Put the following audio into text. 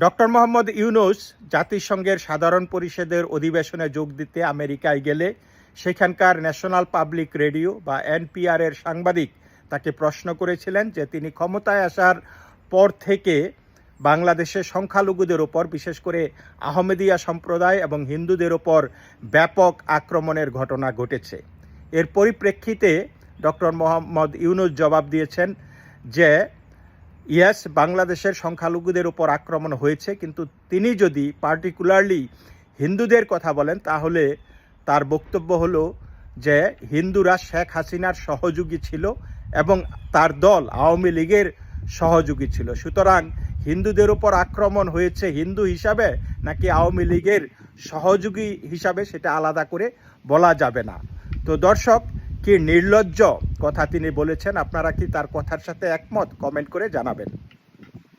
Doctor Mohammad Yunus জাতিসংঘের সাধারণ পরিষদের অধিবেশনে যোগ দিতে আমেরিকায় গেলে সেখানকার ন্যাশনাল পাবলিক রেডিও বা এনপিআর-এর সাংবাদিক তাকে প্রশ্ন করেছিলেন যে তিনি ক্ষমতায় আসার পর থেকে বাংলাদেশের সংখ্যালঘুদের ওপর, বিশেষ করে আহমেদিয়া সম্প্রদায় এবং হিন্দুদের ওপর ব্যাপক আক্রমণের ঘটনা ঘটেছে। এর পরিপ্রেক্ষিতে ডক্টর মোহাম্মদ ইউনূস জবাব দিয়েছেন যে ইয়েস, বাংলাদেশের সংখ্যালঘুদের উপর আক্রমণ হয়েছে, কিন্তু তিনি যদি পার্টিকুলারলি হিন্দুদের কথা বলেন তাহলে তার বক্তব্য হলো যে হিন্দুরা শেখ হাসিনার সহযোগী ছিল এবং তার দল আওয়ামী লীগের সহযোগী ছিল। সুতরাং হিন্দুদের উপর আক্রমণ হয়েছে হিন্দু হিসাবে নাকি আওয়ামী লীগের সহযোগী হিসাবে সেটা আলাদা করে বলা যাবে না। তো দর্শক, কি নির্লজ্জ কথা তিনি বলেছেন। আপনারা কি তার কথার সাথে একমত? কমেন্ট করে জানাবেন।